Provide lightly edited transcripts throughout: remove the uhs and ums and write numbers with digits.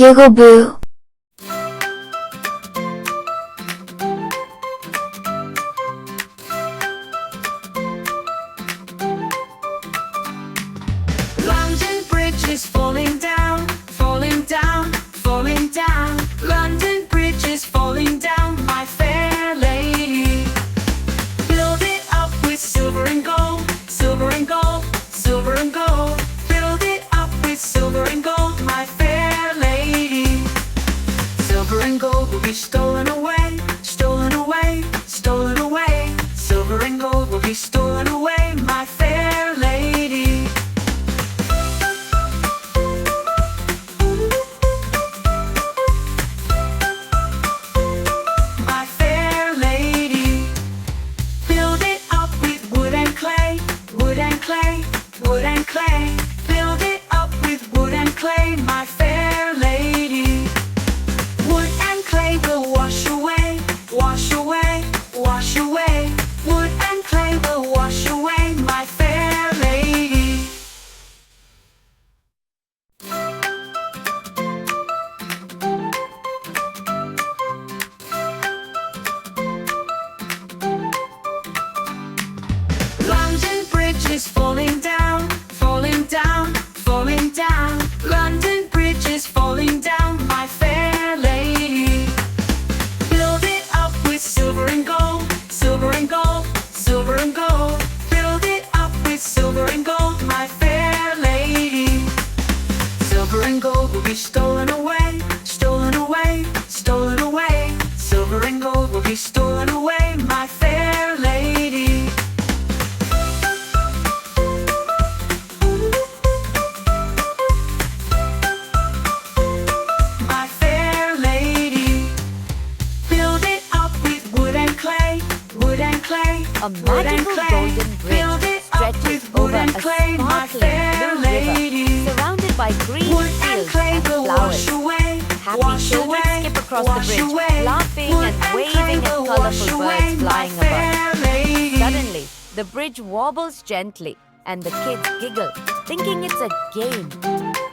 Giggle Boo. London Bridge is falling down, falling down, falling down. London Bridge is falling down, my fair lady. Build it up with silver and gold, silver and gold, silver and gold. Build it up with silver and gold, my fair lady. Silver and gold will be stolen away, stolen away, stolen away. Silver and gold will be stolen away, my fair lady. My fair lady. Build it up with wood and clay, wood and clay, wood and clay. Build it up with wood and clay, my fair lady. Wood and clay will wash away, wash away, wash away. Wood and clay will wash away, my fair lady. London Bridge is falling down, falling down, falling down. London Bridge is falling down, my fair lady. Build it up with silver and gold, silver and gold, silver and gold. Build it up with silver and gold, my fair lady. Silver and gold will be stolen away, stolen away, stolen away. Silver and gold will be stolen away, my fair lady. My fair lady. Build it up with wood and clay, wood and clay, A wood and magical clay. golden Build bridge it up stretches with wood over a and clay, my fair sparkling blue lady. river, surrounded by green Wood and fields clay and will flowers. wash away, Happy wash children away, skip across wash the bridge, away. laughing Wood and clay waving at will colorful wash birds away, my flying above. fair lady. Suddenly, the bridge wobbles gently, and the kids giggle, thinking it's a game.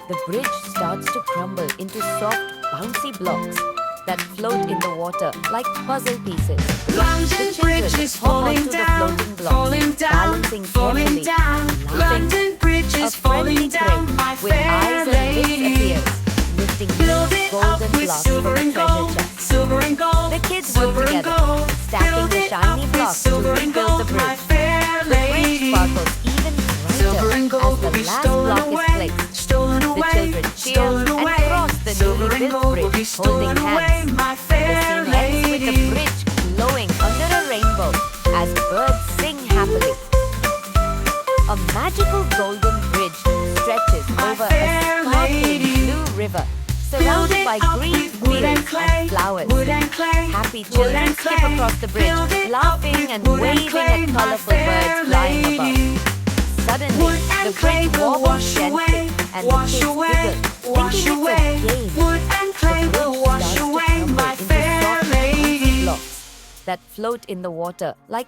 The bridge starts to crumble into soft, bouncy blocks that float in the water like puzzle pieces. London The Bridge children is hop falling onto the down, floating blocks, falling down, balancing falling carefully, down. laughing. London Bridge A is falling friendly down, grin my with fair eyes and lips lady. appears, lifting Build huge it up golden with blocks silver from and the treasure gold, chest. silver and gold. The kids silver work and together, gold. stacking Build the it shiny up with blocks silver to and rebuild the gold, my bridge. fair The bridge lady. sparkles even Silver brighter and gold as will the be last stolen block is away, placed. stolen The away, children cheer stolen and away. cross the Silver newly and built gold will be bridge, stolen holding away, hands. my The fair scene ends with the lady. bridge glowing under a rainbow as birds sing happily. A magical golden bridge stretches My over a fair sparkling lady. blue river, Build surrounded it by up green with wood and fields clay, and flowers. wood and clay, Happy wood children and skip clay. across the bridge, Build it up laughing with and wood waving clay, at my colorful fair birds flying lady. above. Suddenly, Wood the and clay bridge will wobbles wash gently, away, and wash the kids away, giggle, wash thinking away. it's a game. Wood and clay The will bridge wash starts to away, crumble my into fair soft, bouncy lady. blocks that float in the water like